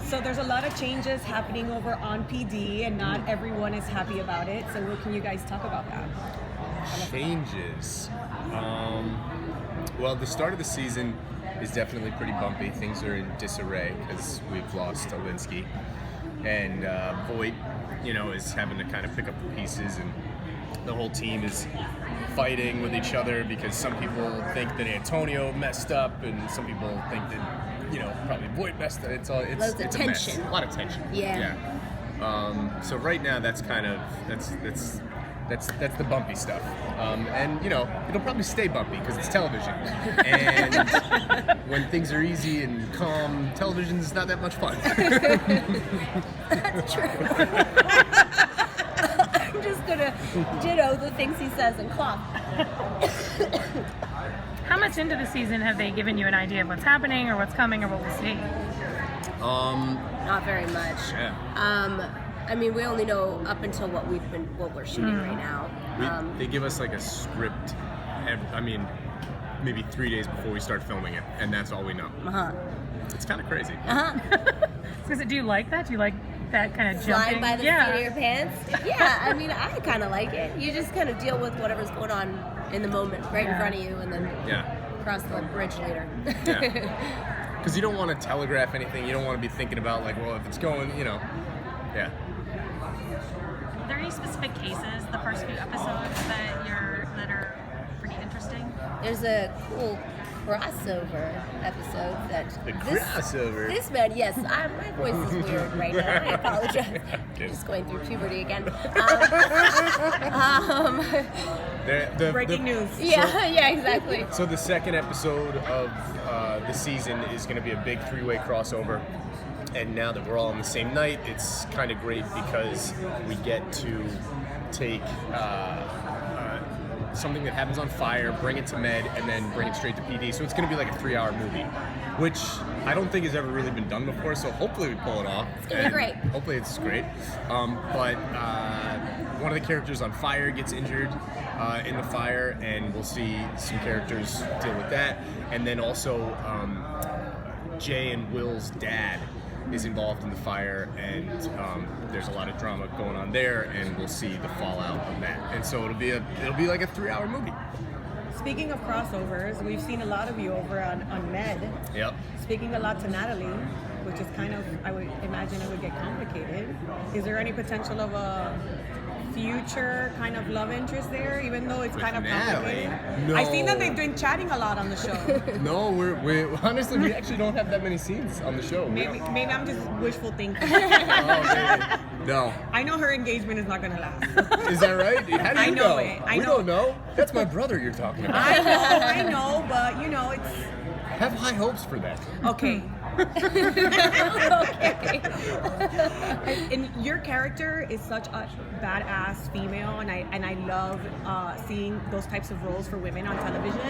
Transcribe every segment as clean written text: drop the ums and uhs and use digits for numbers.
So there's a lot of changes happening over on PD, and not everyone is happy about it. So what can you guys talk about that? Changes. Well, the start of the season is definitely pretty bumpy. Things are in disarray because we've lost Alinsky, and Voight, is having to kind of pick up the pieces, and the whole team is fighting with each other because some people think that Antonio messed up, and some people think that probably Voight messed up. It's a mess. A lot of tension. Yeah. So right now, that's kind of that's the bumpy stuff, and it'll probably stay bumpy because it's television. And when things are easy and calm, television is not that much fun. That's true. I'm just gonna ditto the things he says and cough. How much into the season have they given you an idea of what's happening or what's coming or what we'll see? Not very much. Yeah. I mean, we only know up until what we're shooting right now. They give us like a script. Maybe 3 days before we start filming it, and that's all we know. It's kind of crazy. Do you like that? Do you like that kind of jumping? Flying by the seat of your pants? Yeah, I mean, I kind of like it. You just kind of deal with whatever's going on in the moment, right in front of you, and then cross the bridge later. Because you don't want to telegraph anything. You don't want to be thinking about if it's going, Yeah. Are there any specific cases, the first few episodes, that are pretty interesting? There's a cool crossover episode crossover? This man, yes, my voice is weird right now. I apologize. I'm just going through puberty again. Breaking news. Yeah, exactly. So the second episode of the season is going to be a big 3-way crossover. And now that we're all on the same night, it's kind of great because we get to take something that happens on Fire, bring it to Med, and then bring it straight to PD. So it's going to be like a 3-hour movie, which I don't think has ever really been done before. So hopefully we pull it off. It's going to be great. Hopefully it's great. But one of the characters on Fire gets injured in the fire, and we'll see some characters deal with that. And then also Jay and Will's dad is involved in the fire, and there's a lot of drama going on there, and we'll see the fallout of that. And so it'll be like a 3-hour movie. Speaking of crossovers, we've seen a lot of you over on Med. Yep. Speaking a lot to Natalie, which is kind of, I would imagine it would get complicated. Is there any potential of a future kind of love interest there, even though it's kind of complicated? No. I've seen that they've been chatting a lot on the show. No, we honestly, we actually don't have that many scenes on the show. Maybe I'm just wishful thinking. Oh, maybe. No. I know her engagement is not going to last. Is that right? How do you I know it. I we know. don't know. That's my brother you're talking about. I know, but it's... Have high hopes for that. Okay. Okay. And your character is such a badass female, and I love seeing those types of roles for women on television.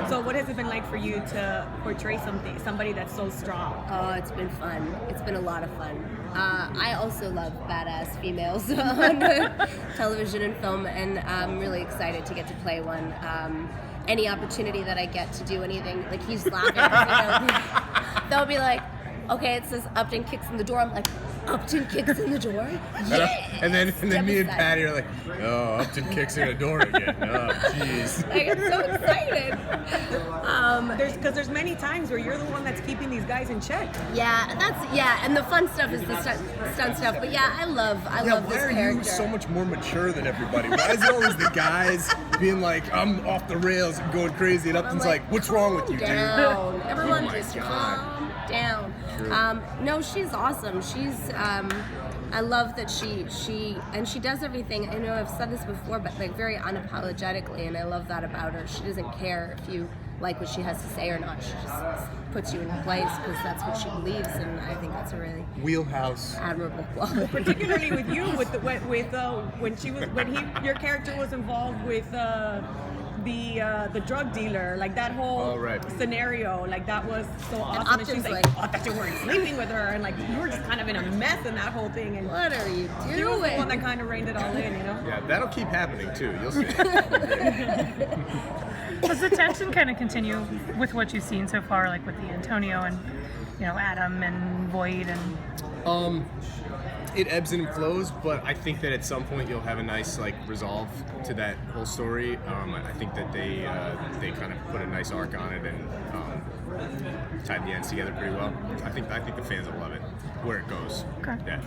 So what has it been like for you to portray somebody that's so strong? Oh, it's been fun. It's been a lot of fun. I also love badass females on television and film, and I'm really excited to get to play one. Any opportunity that I get to do anything, like he's laughing, they'll be like, okay, it says Upton kicks in the door. I'm like, Upton kicks in the door? Yeah! And then me and Patty are like, oh, Upton kicks in the door again. Oh, jeez. I get so excited. Because there's many times where you're the one that's keeping these guys in check. Yeah, and the fun stuff is the stunt stuff. But yeah, I love this character. Why are you so much more mature than everybody? Why is it always the guys being like, I'm off the rails and going crazy, and Upton's like, what's wrong with you, dude? Everyone Oh my just God. calm down. No, she's awesome. She's I love that she does everything. I know I've said this before, but like very unapologetically, and I love that about her. She doesn't care if you like what she has to say or not. She just puts you in place because that's what she believes, and I think that's a really wheelhouse admirable quality. Particularly with you, when your character was involved with the drug dealer, like that whole scenario, like that was so awesome. And she's like, oh, I thought you weren't sleeping with her, and like you were just kind of in a mess in that whole thing. And what are you doing? He was the one that kind of reined it all in, Yeah, that'll keep happening too. You'll see. Does the tension kind of continue with what you've seen so far, like with the Antonio and Adam and Voight and? It ebbs and flows, but I think that at some point you'll have a nice like resolve to that whole story. I think that they kind of put a nice arc on it and tied the ends together pretty well. I think the fans will love it where it goes. Okay. Yeah.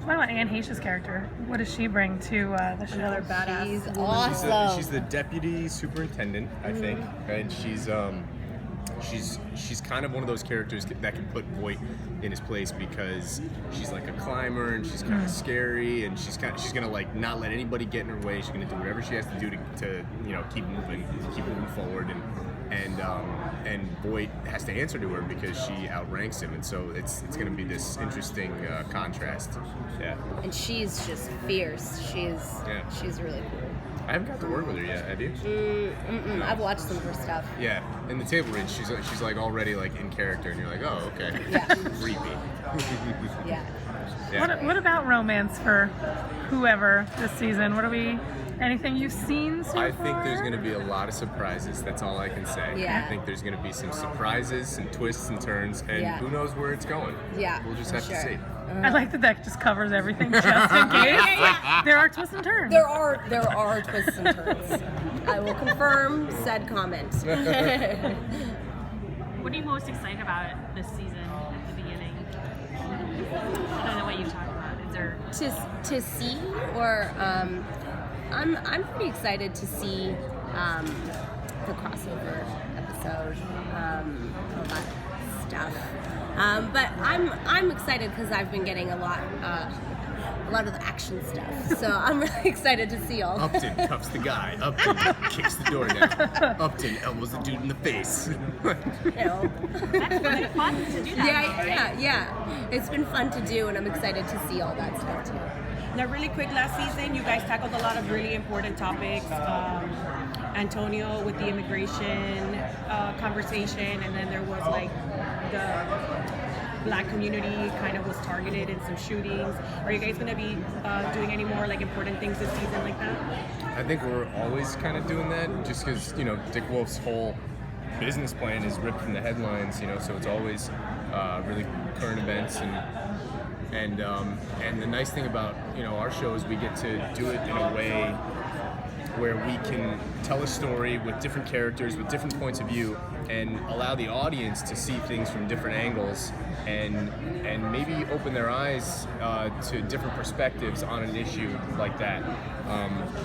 What about Anne Heche's character? What does she bring to the show? Another badass. She's woman. awesome. She's the deputy superintendent, I think, and she's kind of one of those characters that can put Voight in his place because she's like a climber and she's kind of scary and she's gonna like not let anybody get in her way. She's gonna do whatever she has to do to keep moving forward and Voight has to answer to her because she outranks him, and so it's gonna be this interesting contrast. Yeah. And she's just fierce. She's really cool. I haven't got to work with her yet. Have you? I've watched some of her stuff. Yeah, in the table read, she's like already like in character, and you're like, oh, okay. Yeah. Creepy. Yeah. Yeah. What about romance for whoever this season? Anything you've seen so I far? think there's going to be a lot of surprises. That's all I can say. Yeah. I think there's going to be some surprises, some twists and turns, and who knows where it's going. Yeah, We'll just for have to sure. see. I like that just covers everything just in case. There are twists and turns. There are twists and turns. I will confirm said comment. What are you most excited about this season at the beginning? Other than what you talked about, is there? to see, or I'm pretty excited to see the crossover episode, all that stuff. But I'm excited because I've been getting a lot of the action stuff. So I'm really excited to see all. Upton cuffs the guy. Upton kicks the door down. Upton elbows the dude in the face. That's really fun to do that. Yeah. It's been fun to do, and I'm excited to see all that stuff too. Now, really quick, last season you guys tackled a lot of really important topics. Antonio with the immigration conversation, and then there was like the Black community kind of was targeted in some shootings. Are you guys going to be doing any more like important things this season like that? I think we're always kind of doing that just because, Dick Wolf's whole business plan is ripped from the headlines, so it's always really current events and the nice thing about, our show is we get to do it in a way where we can tell a story with different characters, with different points of view, and allow the audience to see things from different angles and maybe open their eyes to different perspectives on an issue like that.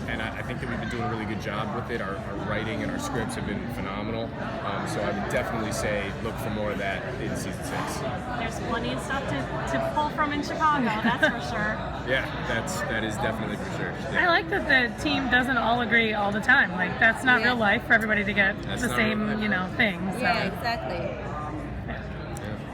And I think that we've been doing a really good job with it. Our writing and our scripts have been phenomenal. So I would definitely say look for more of that in season 6. There's plenty of stuff to pull from in Chicago, that's for sure. Yeah, that is definitely for sure. Yeah. I like that the team doesn't all agree all the time. Like that's not real life for everybody to get That's the not same, real life. thing. So. Yeah, exactly.